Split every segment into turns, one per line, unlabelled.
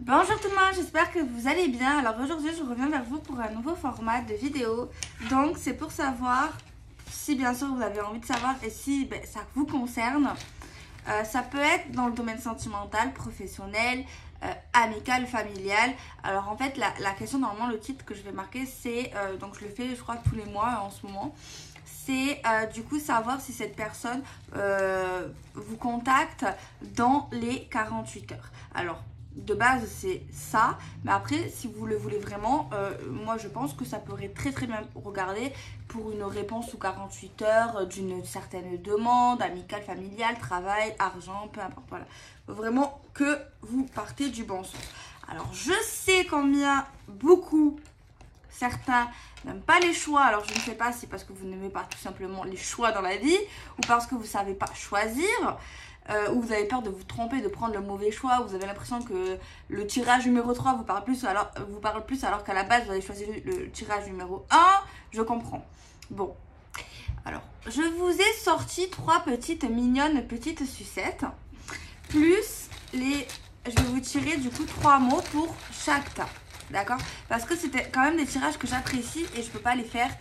Bonjour tout le monde, j'espère que vous allez bien. Alors aujourd'hui je reviens vers vous pour un nouveau format de vidéo. Donc c'est pour savoir si bien sûr vous avez envie de savoir et si ça vous concerne. Ça peut être dans le domaine sentimental, professionnel, amical, familial. Alors en fait la question, normalement le titre que je vais marquer c'est, donc je le fais je crois tous les mois en ce moment. C'est du coup savoir si cette personne vous contacte dans les 48 heures. Alors de base c'est ça, mais après si vous le voulez vraiment, moi je pense que ça pourrait très bien regarder pour une réponse sous 48 heures d'une certaine demande, amicale, familiale, travail, argent, peu importe, voilà. Vraiment que vous partez du bon sens. Alors je sais combien beaucoup certains n'aiment pas les choix, alors je ne sais pas si parce que vous n'aimez pas tout simplement les choix dans la vie ou parce que vous ne savez pas choisir. Ou vous avez peur de vous tromper, de prendre le mauvais choix, vous avez l'impression que le tirage numéro 3 vous parle plus alors qu'à la base vous avez choisi le tirage numéro 1, je comprends. Bon, alors je vous ai sorti 3 petites mignonnes petites sucettes, plus je vais vous tirer du coup 3 mots pour chaque tas, d'accord? Parce que c'était quand même des tirages que j'apprécie et je peux pas les faire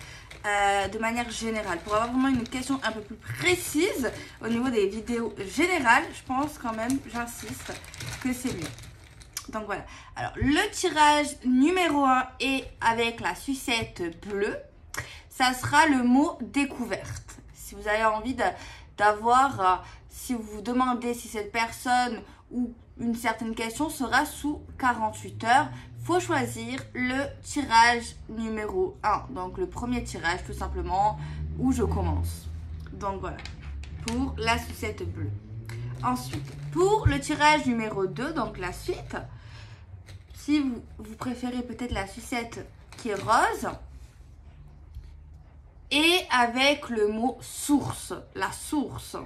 de manière générale. Pour avoir vraiment une question un peu plus précise au niveau des vidéos générales, je pense quand même, j'insiste, que c'est mieux. Donc voilà. Alors le tirage numéro 1 est avec la sucette bleue. Ça sera le mot découverte. Si vous avez envie d'avoir, si vous vous demandez si cette personne ou une certaine question sera sous 48 heures, faut choisir le tirage numéro 1. Donc le premier tirage tout simplement où je commence. Donc voilà, pour la sucette bleue. Ensuite, pour le tirage numéro 2, donc la suite, si vous préférez peut-être la sucette qui est rose, et avec le mot source, la source.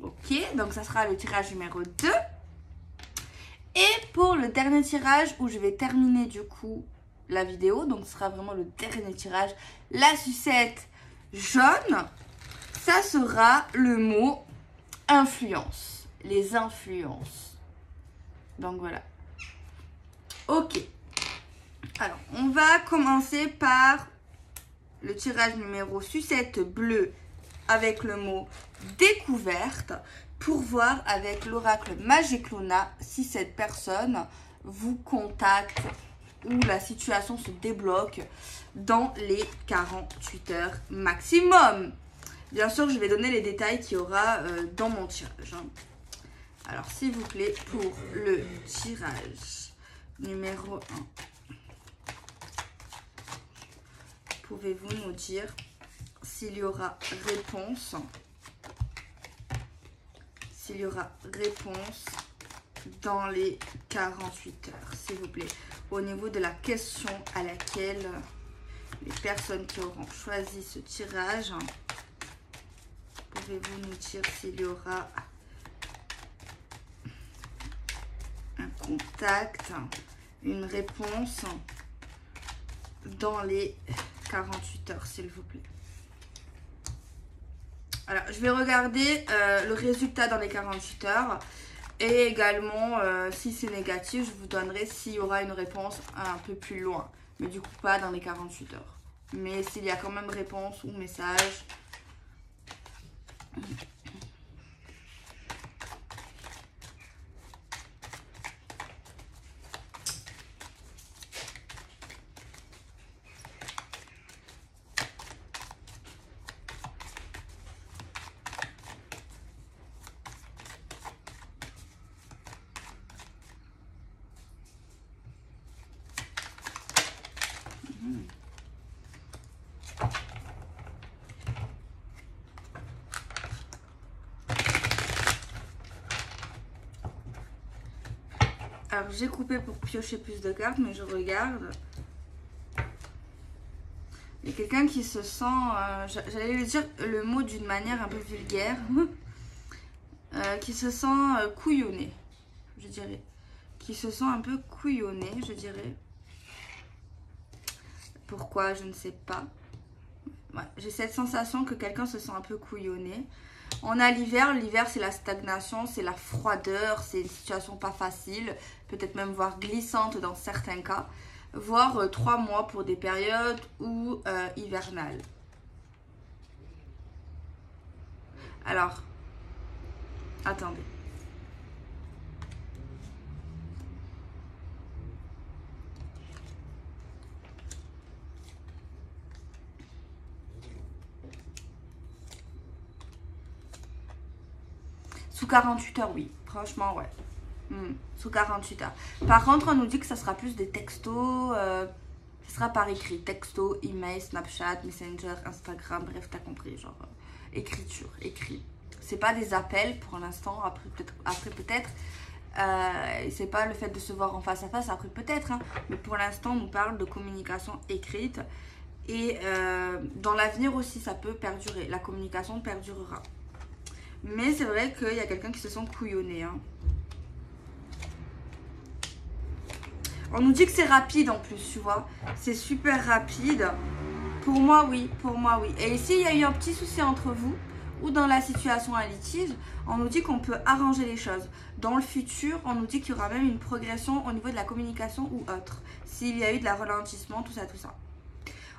Ok, donc ça sera le tirage numéro 2. Et pour le dernier tirage où je vais terminer du coup la vidéo, donc ce sera vraiment le dernier tirage, la sucette jaune, ça sera le mot influence, les influences. Donc voilà. Ok. Alors, on va commencer par le tirage numéro sucette bleue avec le mot découverte pour voir avec l'oracle Magiclona si cette personne vous contacte ou la situation se débloque dans les 48 heures maximum. Bien sûr, je vais donner les détails qu'il y aura dans mon tirage. Alors, s'il vous plaît, pour le tirage numéro 1, pouvez-vous nous dire s'il y aura réponse? S'il y aura réponse dans les 48 heures, s'il vous plaît. Au niveau de la question à laquelle les personnes qui auront choisi ce tirage, pouvez-vous nous dire s'il y aura un contact, une réponse dans les 48 heures, s'il vous plaît. Alors, je vais regarder le résultat dans les 48 heures. Et également, si c'est négatif, je vous donnerai s'il y aura une réponse un peu plus loin. Mais du coup, pas dans les 48 heures. Mais s'il y a quand même réponse ou message. Alors, j'ai coupé pour piocher plus de cartes, mais je regarde. Il y a quelqu'un qui se sent, j'allais lui dire le mot d'une manière un peu vulgaire, qui se sent couillonné, je dirais. Qui se sent un peu couillonné, je dirais. Pourquoi, je ne sais pas. Ouais, j'ai cette sensation que quelqu'un se sent un peu couillonné. On a l'hiver. L'hiver, c'est la stagnation, c'est la froideur, c'est une situation pas facile, peut-être même voire glissante dans certains cas, voire 3 mois pour des périodes ou hivernales. Alors, attendez. Sous 48 heures, oui. Franchement, ouais. Sous 48 heures. Par contre, on nous dit que ça sera plus des textos. Ça sera par écrit. Texto, email, Snapchat, Messenger, Instagram. Bref, t'as compris. Genre, écriture, écrit. C'est pas des appels pour l'instant. Après peut-être. C'est pas le fait de se voir en face à face. Après, peut-être. Hein. Mais pour l'instant, on nous parle de communication écrite. Et dans l'avenir aussi, ça peut perdurer. La communication perdurera. Mais c'est vrai qu'il y a quelqu'un qui se sent couillonné. Hein. On nous dit que c'est rapide en plus, tu vois. C'est super rapide. Pour moi, oui. Pour moi, oui. Et ici, il y a eu un petit souci entre vous ou dans la situation à litige, on nous dit qu'on peut arranger les choses. Dans le futur, on nous dit qu'il y aura même une progression au niveau de la communication ou autre. S'il y a eu de la ralentissement, tout ça, tout ça.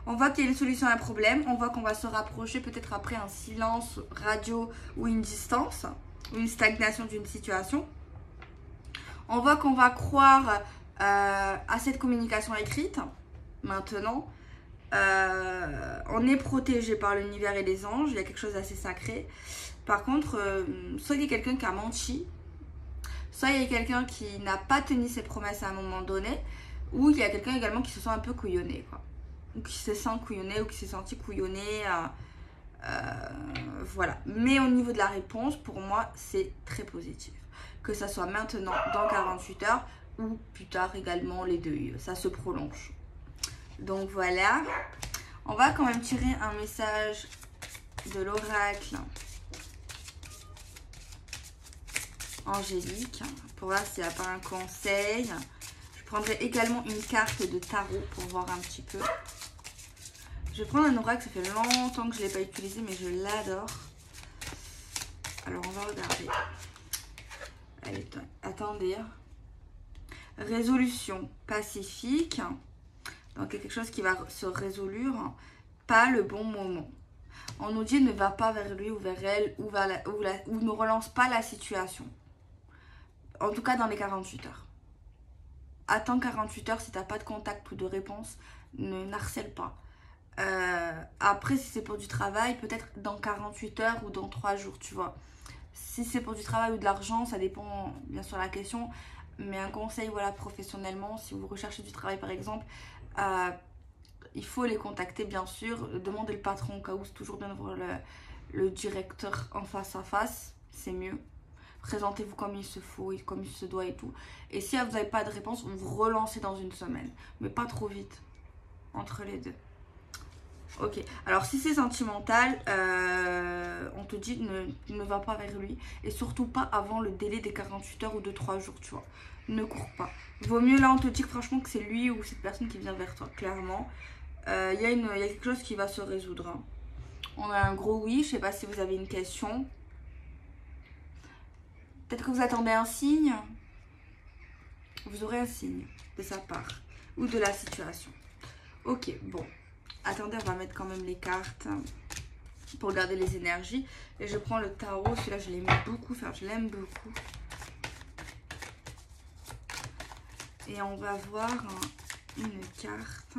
On voit qu'il y a une solution à un problème. On voit qu'on va se rapprocher peut-être après un silence radio ou une distance. Ou une stagnation d'une situation. On voit qu'on va croire à cette communication écrite. Maintenant, on est protégé par l'univers et les anges. Il y a quelque chose d'assez sacré. Par contre, soit il y a quelqu'un qui a menti. Soit il y a quelqu'un qui n'a pas tenu ses promesses à un moment donné. Ou il y a quelqu'un également qui se sent un peu couillonné, quoi. Ou qui se sent couillonné ou qui s'est senti couillonné. Voilà. Mais au niveau de la réponse, pour moi, c'est très positif. Que ça soit maintenant, dans 48 heures, ou plus tard également, les deux. Ça se prolonge. Donc voilà. On va quand même tirer un message de l'oracle angélique. Pour voir s'il n'y a pas un conseil. Je prendrai également une carte de tarot pour voir un petit peu. Je vais prendre un oracle, ça fait longtemps que je ne l'ai pas utilisé, mais je l'adore. Alors, on va regarder. Allez, attendez. Résolution pacifique. Donc, quelque chose qui va se résoudre. Pas le bon moment. On nous dit ne va pas vers lui ou vers elle ou ne relance pas la situation. En tout cas, dans les 48 heures. Attends 48 heures si tu n'as pas de contact ou de réponse. Ne n'harcèle pas. Après, si c'est pour du travail, peut-être dans 48 heures ou dans 3 jours, tu vois. Si c'est pour du travail ou de l'argent, ça dépend bien sûr de la question. Mais un conseil, voilà, professionnellement, si vous recherchez du travail par exemple, il faut les contacter bien sûr. Demandez le patron au cas où, c'est toujours bien de voir le directeur en face à face, c'est mieux. Présentez-vous comme il se faut et comme il se doit et tout. Et si vous n'avez pas de réponse, vous relancez dans une semaine. Mais pas trop vite, entre les deux. Ok, alors si c'est sentimental, on te dit ne va pas vers lui. Et surtout pas avant le délai des 48 heures ou de 3 jours, tu vois. Ne cours pas. Vaut mieux là, on te dit que franchement que c'est lui ou cette personne qui vient vers toi, clairement. Il y a quelque chose qui va se résoudre. Hein. On a un gros oui, je sais pas si vous avez une question. Peut-être que vous attendez un signe. Vous aurez un signe de sa part ou de la situation. Ok, bon. Attendez, on va mettre quand même les cartes pour regarder les énergies. Et je prends le tarot. Celui-là, je l'aime beaucoup. Enfin, je l'aime beaucoup. Et on va voir une carte.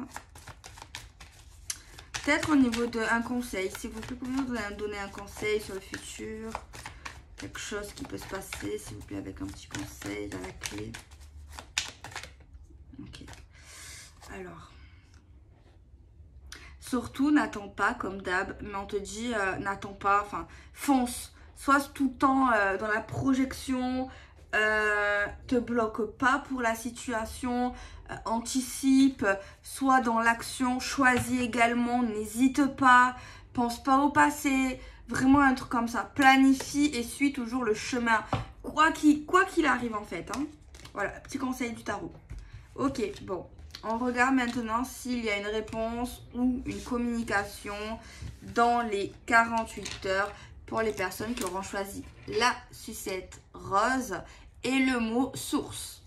Peut-être au niveau d'un conseil. S'il vous plaît, pouvez-vous nous donner un conseil sur le futur? Quelque chose qui peut se passer, s'il vous plaît, avec un petit conseil à la clé. Ok. Alors. Surtout, n'attends pas comme d'hab, mais on te dit, n'attends pas, enfin, fonce. Sois tout le temps dans la projection, te bloque pas pour la situation, anticipe, sois dans l'action, choisis également, n'hésite pas, pense pas au passé, vraiment un truc comme ça. Planifie et suis toujours le chemin, quoi qu'il arrive en fait. Hein. Voilà, petit conseil du tarot. Ok, bon. On regarde maintenant s'il y a une réponse ou une communication dans les 48 heures. pour les personnes qui auront choisi la sucette rose et le mot source.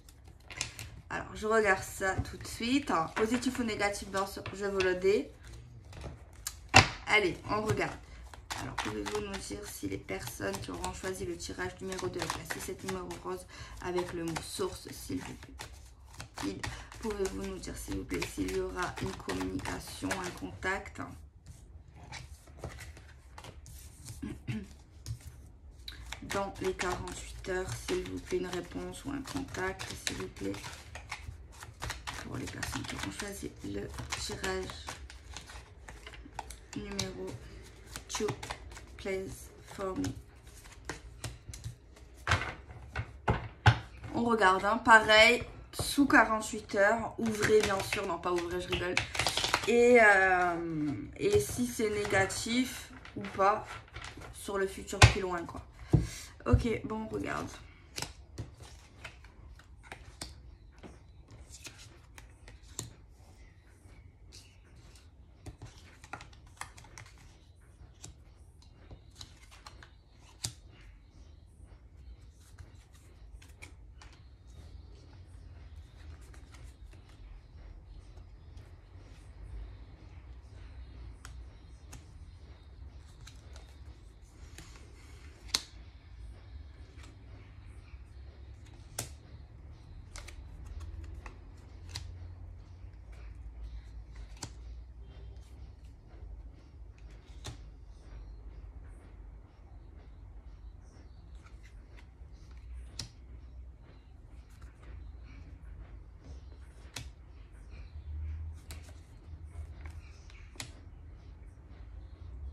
Alors, je regarde ça tout de suite. Positif ou négatif, bien sûr, je vous le dis. Allez, on regarde. Alors, pouvez-vous nous dire si les personnes qui auront choisi le tirage numéro 2 avec la sucette numéro rose avec le mot source, s'il vous plaît. Pouvez-vous nous dire, s'il vous plaît, s'il y aura une communication, un contact? Dans les 48 heures, s'il vous plaît, une réponse ou un contact, s'il vous plaît. Pour les personnes qui ont choisi le tirage numéro 2, please for me. On regarde, hein, pareil, sous 48 heures, ouvrez bien sûr, non pas ouvrez, je rigole. Et si c'est négatif ou pas, sur le futur plus loin, quoi. Ok, bon, on regarde.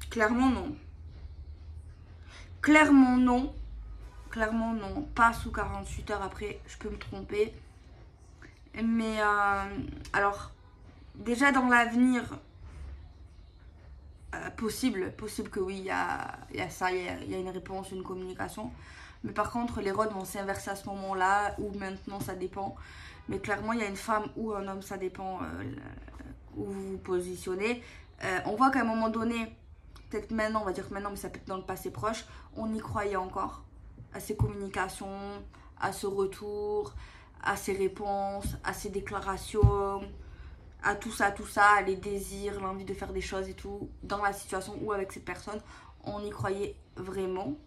Clairement non. Clairement non. Clairement non. Pas sous 48 heures. Après, je peux me tromper. Mais alors, déjà dans l'avenir, possible que oui, il y a ça, il y a une réponse, une communication. Mais par contre, les rôles vont s'inverser à ce moment-là, ou maintenant, ça dépend. Mais clairement, il y a une femme ou un homme, ça dépend où vous vous positionnez. On voit qu'à un moment donné, peut-être maintenant, on va dire que maintenant, mais ça peut être dans le passé proche, on y croyait encore à ces communications, à ce retour, à ces réponses, à ces déclarations, à tout ça, les désirs, l'envie de faire des choses et tout, dans la situation où avec cette personne, on y croyait vraiment.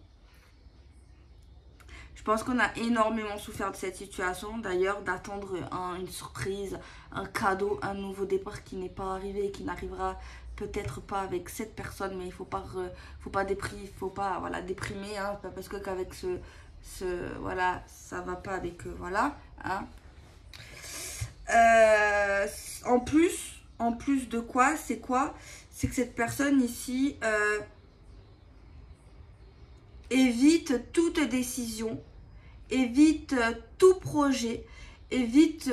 Je pense qu'on a énormément souffert de cette situation, d'ailleurs, d'attendre une surprise, un cadeau, un nouveau départ qui n'est pas arrivé et qui n'arrivera peut-être pas avec cette personne, mais il faut pas voilà, déprimer, hein, parce que qu'avec voilà, ça va pas avec voilà, hein. En plus de quoi, c'est que cette personne ici évite toute décision, évite tout projet, évite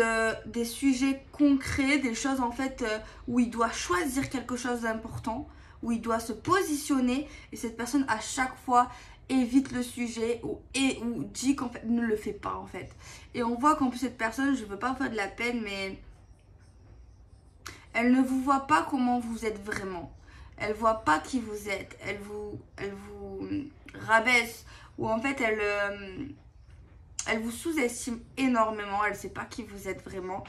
des sujets concrets, des choses en fait où il doit choisir quelque chose d'important, où il doit se positionner, et cette personne à chaque fois évite le sujet ou dit qu'en fait ne le fait pas en fait. Et on voit qu'en plus cette personne, je veux pas faire de la peine, mais elle ne vous voit pas comment vous êtes vraiment. Elle voit pas qui vous êtes. Elle vous rabaisse, ou en fait elle vous sous-estime énormément. Elle sait pas qui vous êtes vraiment.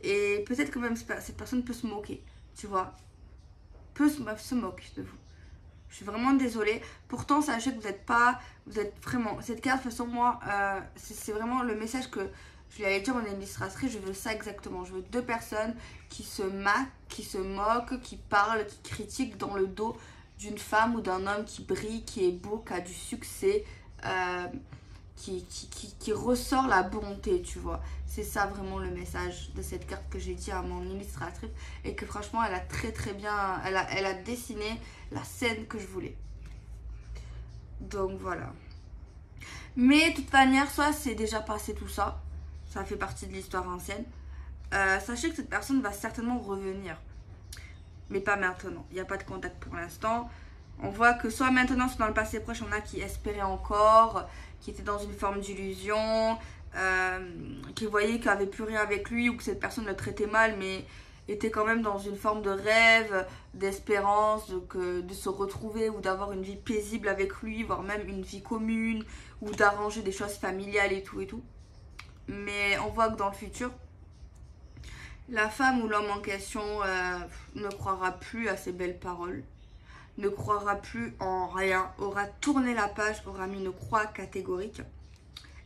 Et peut-être que même cette personne peut se moquer, tu vois. Se moque de vous. Je suis vraiment désolée. Pourtant, sachez que vous êtes vraiment... Cette carte, de toute façon, moi, c'est vraiment le message que je lui avais dit en illustratrice. Je veux ça exactement. Je veux deux personnes qui se moquent, qui parlent, qui critiquent dans le dos d'une femme ou d'un homme qui brille, qui est beau, qui a du succès, qui ressort la bonté, tu vois. C'est ça vraiment le message de cette carte que j'ai dit à mon illustratrice, et que franchement elle a très bien, elle a dessiné la scène que je voulais. Donc voilà. Mais de toute manière, soit c'est déjà passé tout ça, ça fait partie de l'histoire ancienne. Sachez que cette personne va certainement revenir, mais pas maintenant. Il n'y a pas de contact pour l'instant. On voit que soit maintenant, soit dans le passé proche, on a qui espéraient encore, qui étaient dans une forme d'illusion, qui voyaient qu'il n'y avait plus rien avec lui, ou que cette personne le traitait mal, mais étaient quand même dans une forme de rêve, d'espérance, de se retrouver ou d'avoir une vie paisible avec lui, voire même une vie commune, ou d'arranger des choses familiales et tout et tout. Mais on voit que dans le futur, la femme ou l'homme en question ne croira plus à ces belles paroles, ne croira plus en rien, aura tourné la page, aura mis une croix catégorique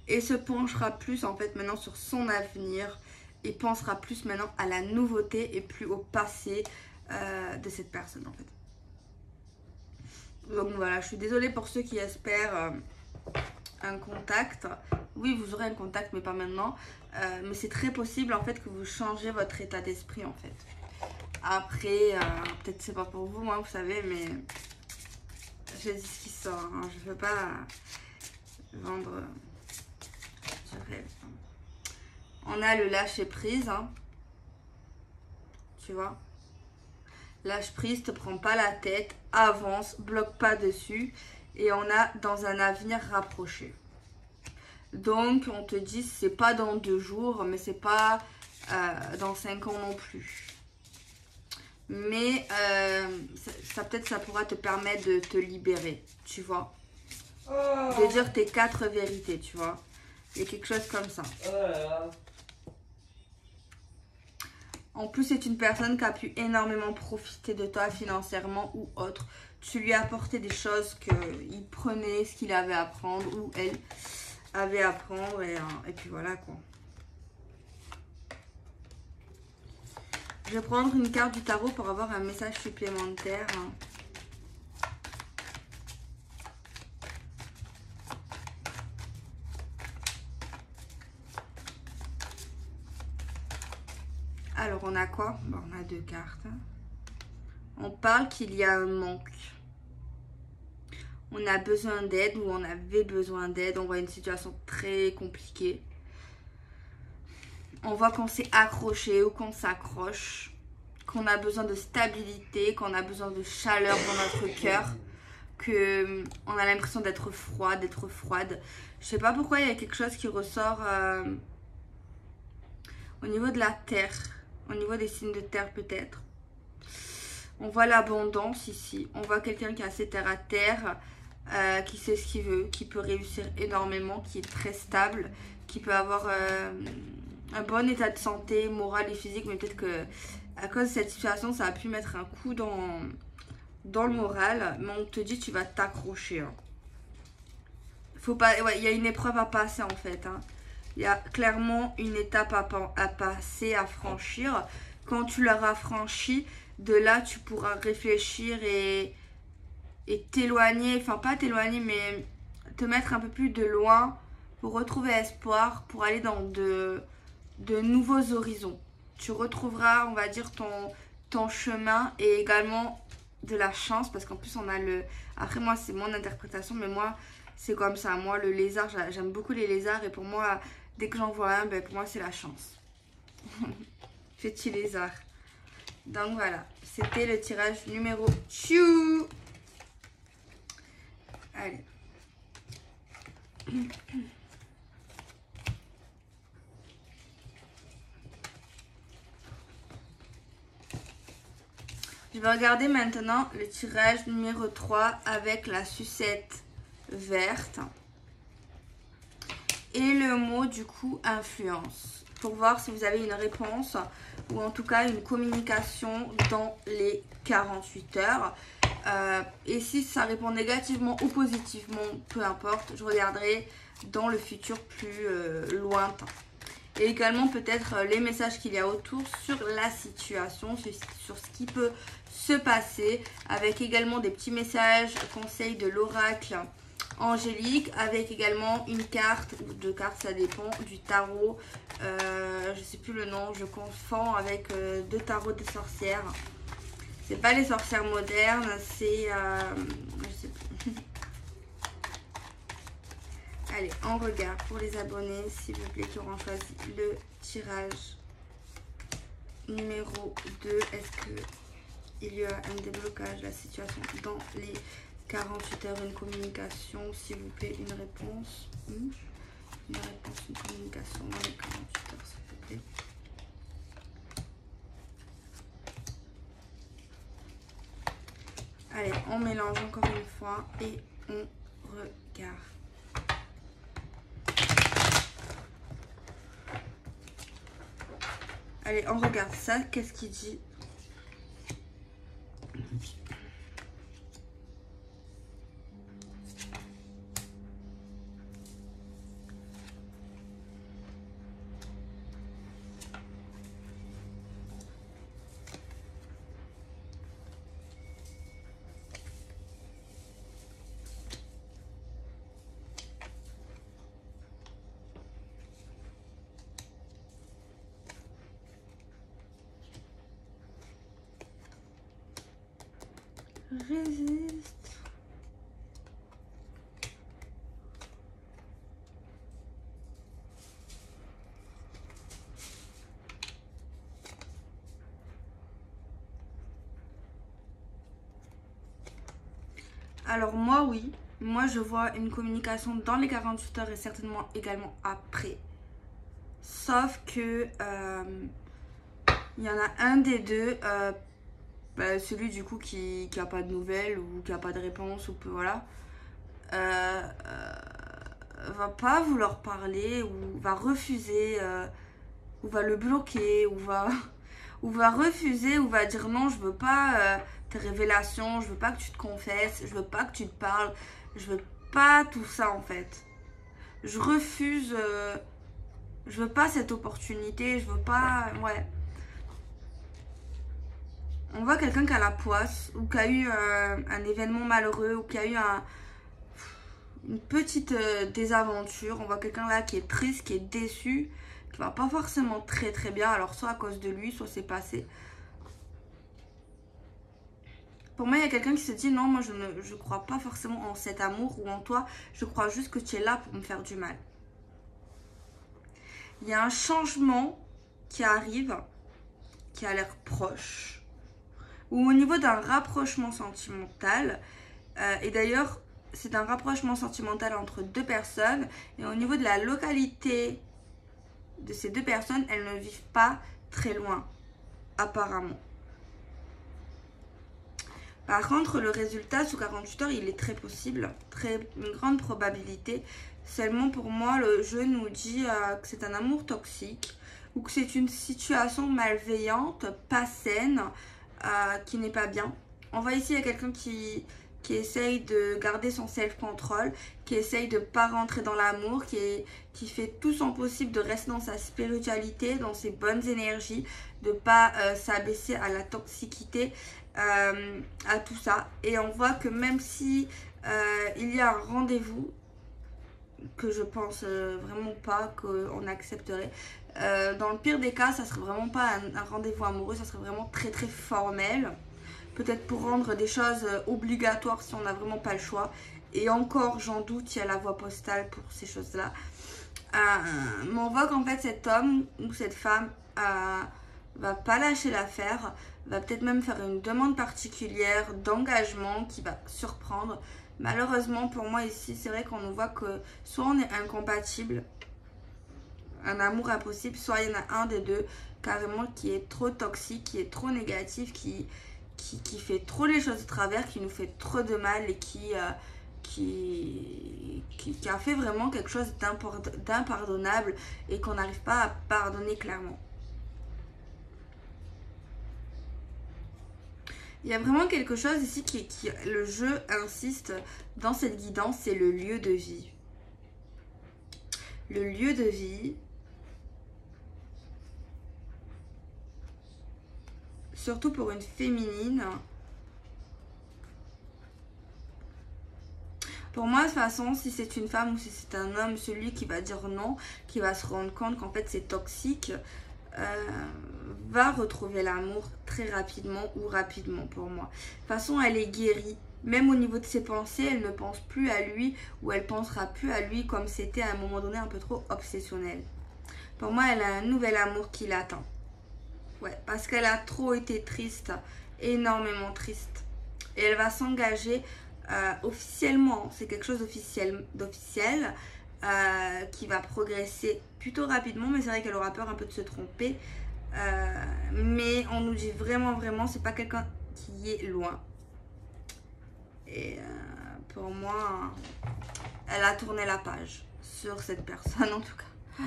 et se penchera plus en fait maintenant sur son avenir et pensera plus maintenant à la nouveauté et plus au passé de cette personne en fait. Donc voilà, je suis désolée pour ceux qui espèrent un contact. Oui, vous aurez un contact mais pas maintenant. Mais c'est très possible en fait que vous changez votre état d'esprit en fait. Après, peut-être c'est pas pour vous, moi vous savez, mais j'ai dit ce qui sort. Hein. Je veux pas vendre du rêve. On a le lâcher prise, hein. Tu vois. Lâche prise, te prends pas la tête, avance, bloque pas dessus. Et on a dans un avenir rapproché. Donc, on te dit, c'est pas dans 2 jours, mais c'est pas dans 5 ans non plus. Mais peut-être ça pourra te permettre de te libérer, tu vois. De dire tes 4 vérités, tu vois. Il y a quelque chose comme ça. En plus, c'est une personne qui a pu énormément profiter de toi financièrement ou autre. Tu lui as apporté des choses qu'il prenait, ce qu'il avait à prendre ou elle avait à prendre et puis voilà quoi. Je vais prendre une carte du tarot pour avoir un message supplémentaire. Alors on a quoi? Bon, on a 2 cartes. On parle qu'il y a un manque. On a besoin d'aide ou on avait besoin d'aide. On voit une situation très compliquée. On voit qu'on s'est accroché ou qu'on s'accroche. Qu'on a besoin de stabilité, qu'on a besoin de chaleur dans notre cœur. Qu'on a l'impression d'être froid, d'être froide. Je sais pas pourquoi il y a quelque chose qui ressort au niveau de la terre. Au niveau des signes de terre peut-être. On voit l'abondance ici. On voit quelqu'un qui est assez terre à terre. Qui sait ce qu'il veut, qui peut réussir énormément, qui est très stable, qui peut avoir un bon état de santé morale et physique, mais peut-être que à cause de cette situation ça a pu mettre un coup dans le moral, mais on te dit tu vas t'accrocher. Hein. Faut pas, ouais, il y a une épreuve à passer en fait. Hein. Il y a clairement une étape à passer, à franchir. Quand tu l'auras franchi, de là tu pourras réfléchir et t'éloigner, enfin pas t'éloigner, mais te mettre un peu plus de loin pour retrouver espoir, pour aller dans de nouveaux horizons. Tu retrouveras, on va dire, ton chemin et également de la chance, parce qu'en plus on a le... Après moi c'est mon interprétation, mais moi c'est comme ça. Moi le lézard, j'aime beaucoup les lézards et pour moi, dès que j'en vois un, ben, pour moi c'est la chance. Petit lézard. Donc voilà, c'était le tirage numéro 2. Allez. Je vais regarder maintenant le tirage numéro 3 avec la sucette verte. Et le mot du coup influence. Pour voir si vous avez une réponse ou en tout cas une communication dans les 48 heures. Et si ça répond négativement ou positivement, peu importe, je regarderai dans le futur plus lointain. Et également peut-être les messages qu'il y a autour sur la situation, sur ce qui peut se passer, avec également des petits messages, conseils de l'oracle angélique, avec également une carte ou 2 cartes, ça dépend, du tarot, je sais plus le nom, je confonds avec 2 tarots de sorcières. C'est pas les sorcières modernes, c'est... je sais plus. Allez, on regarde pour les abonnés, s'il vous plaît, qui auront choisi le tirage numéro 2. Est-ce qu'il y a un déblocage de la situation dans les 48 heures, une communication, s'il vous plaît, une réponse. Une réponse, une communication dans les 48 heures, s'il vous plaît. Allez, on mélange encore une fois et on regarde. Allez, on regarde ça. Qu'est-ce qu'il dit? Résiste. Alors moi oui, moi je vois une communication dans les 48 heures et certainement également après. Sauf que il y en a un des deux, celui du coup qui a pas de nouvelles ou qui a pas de réponse ou voilà, va pas vouloir parler ou va refuser, ou va le bloquer ou va refuser ou va dire non, je veux pas tes révélations, je veux pas que tu te confesses, je veux pas que tu te parles, je veux pas tout ça en fait. Je refuse, je veux pas cette opportunité, je veux pas, ouais. On voit quelqu'un qui a la poisse ou qui a eu un événement malheureux ou qui a eu une petite désaventure. On voit quelqu'un là qui est triste, qui est déçu, qui va pas forcément très très bien. Alors soit à cause de lui, soit c'est passé. Pour moi, il y a quelqu'un qui se dit non, moi je crois pas forcément en cet amour ou en toi. Je crois juste que tu es là pour me faire du mal. Il y a un changement qui arrive, qui a l'air proche. Ou au niveau d'un rapprochement sentimental. Et d'ailleurs, c'est un rapprochement sentimental entre deux personnes. Et au niveau de la localité de ces deux personnes, elles ne vivent pas très loin, apparemment. Par contre, le résultat sous 48 heures, il est très possible, une grande probabilité. Seulement pour moi, le jeu nous dit que c'est un amour toxique ou que c'est une situation malveillante, pas saine, qui n'est pas bien. On voit ici, il y a quelqu'un qui essaye de garder son self-control, qui essaye de ne pas rentrer dans l'amour, qui fait tout son possible de rester dans sa spiritualité, dans ses bonnes énergies, de ne pas s'abaisser à la toxicité, à tout ça. Et on voit que même si il y a un rendez-vous, que je pense vraiment pas qu'on accepterait, dans le pire des cas, ça serait vraiment pas un rendez-vous amoureux, ça serait vraiment très très formel. Peut-être pour rendre des choses obligatoires si on n'a vraiment pas le choix. Et encore, j'en doute, il y a la voie postale pour ces choses-là. Mais on voit qu'en fait, cet homme ou cette femme va pas lâcher l'affaire, va peut-être même faire une demande particulière d'engagement qui va surprendre. Malheureusement, pour moi ici, c'est vrai qu'on voit que soit on est incompatible, un amour impossible, soit il y en a un des deux carrément qui est trop toxique, qui est trop négatif, qui fait trop les choses de travers, qui nous fait trop de mal et qui a fait vraiment quelque chose d'impardonnable et qu'on n'arrive pas à pardonner clairement. Il y a vraiment quelque chose ici qui le jeu insiste dans cette guidance, c'est le lieu de vie. Le lieu de vie, surtout pour une féminine. Pour moi, de toute façon, si c'est une femme ou si c'est un homme, celui qui va dire non, qui va se rendre compte qu'en fait c'est toxique, va retrouver l'amour très rapidement ou rapidement pour moi. De toute façon, elle est guérie. Même au niveau de ses pensées, elle ne pense plus à lui ou elle pensera plus à lui comme c'était à un moment donné un peu trop obsessionnel. Pour moi, elle a un nouvel amour qui l'attend. Ouais, parce qu'elle a trop été triste, énormément triste. Et elle va s'engager officiellement, c'est quelque chose d'officiel, qui va progresser plutôt rapidement, mais c'est vrai qu'elle aura peur un peu de se tromper. Mais on nous dit vraiment, c'est pas quelqu'un qui est loin. Et pour moi, elle a tourné la page sur cette personne en tout cas.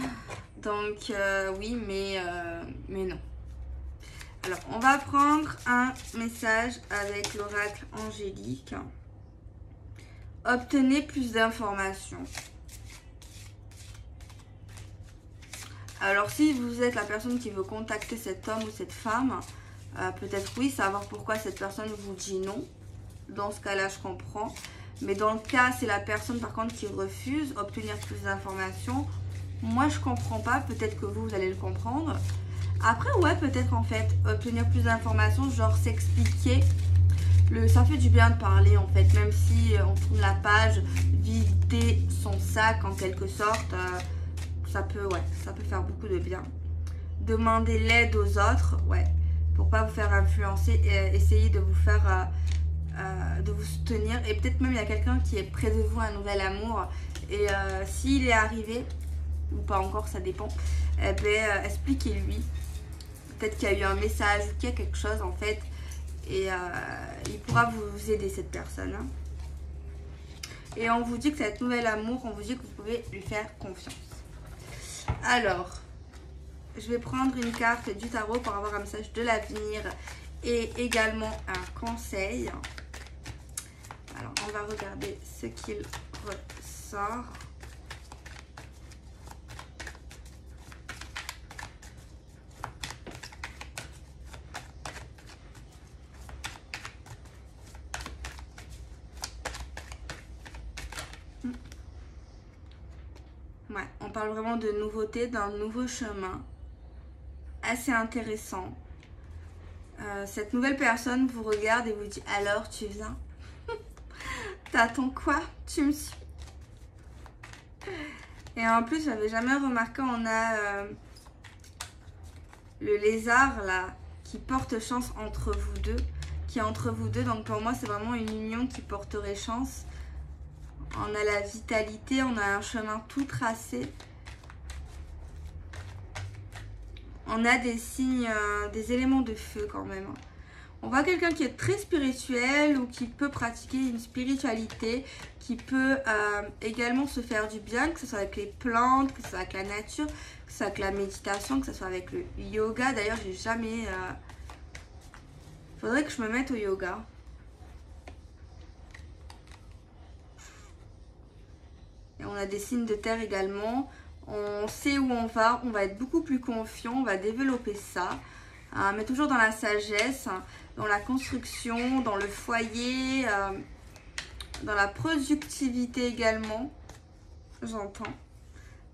Donc oui, mais non. Alors, on va prendre un message avec l'oracle angélique. Obtenez plus d'informations. Alors, si vous êtes la personne qui veut contacter cet homme ou cette femme, peut-être oui, savoir pourquoi cette personne vous dit non. Dans ce cas-là, je comprends. Mais dans le cas, c'est la personne par contre qui refuse obtenir plus d'informations. Moi, je comprends pas. Peut-être que vous allez le comprendre. Après, ouais, peut-être en fait, obtenir plus d'informations, genre s'expliquer. Ça fait du bien de parler en fait, même si on tourne la page, vider son sac en quelque sorte, ça peut faire beaucoup de bien. Demander l'aide aux autres, ouais, pour pas vous faire influencer et essayer de vous faire, de vous soutenir. Et peut-être même il y a quelqu'un qui est près de vous, un nouvel amour, et s'il est arrivé, ou pas encore, ça dépend, eh bien, expliquez-lui. Peut-être qu'il y a eu un message ou qu'il y a quelque chose en fait. Et il pourra vous aider cette personne. Hein. Et on vous dit que cet nouvel amour, on vous dit que vous pouvez lui faire confiance. Alors, je vais prendre une carte du tarot pour avoir un message de l'avenir et également un conseil. Alors, on va regarder ce qu'il ressort. Ouais, on parle vraiment de nouveauté, d'un nouveau chemin assez intéressant. Cette nouvelle personne vous regarde et vous dit « Alors, tu viens ?» T'attends quoi? Tu me suis. Et en plus, j'avais jamais remarqué, on a le lézard là qui porte chance entre vous deux, qui est entre vous deux. Donc pour moi, c'est vraiment une union qui porterait chance. On a la vitalité, on a un chemin tout tracé. On a des signes, des éléments de feu quand même. On voit quelqu'un qui est très spirituel ou qui peut pratiquer une spiritualité, qui peut également se faire du bien, que ce soit avec les plantes, que ce soit avec la nature, que ce soit avec la méditation, que ce soit avec le yoga. D'ailleurs, j'ai jamais... Faudrait que je me mette au yoga. Et on a des signes de terre également. On sait où on va être beaucoup plus confiant, on va développer ça. Mais toujours dans la sagesse, dans la construction, dans le foyer, dans la productivité également, j'entends.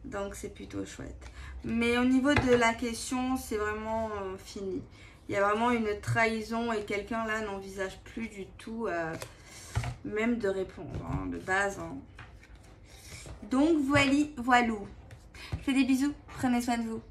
Donc c'est plutôt chouette. Mais au niveau de la question, c'est vraiment fini. Il y a vraiment une trahison et quelqu'un là n'envisage plus du tout même de répondre, hein, de base. Hein. Donc voilou. Je fais des bisous, prenez soin de vous.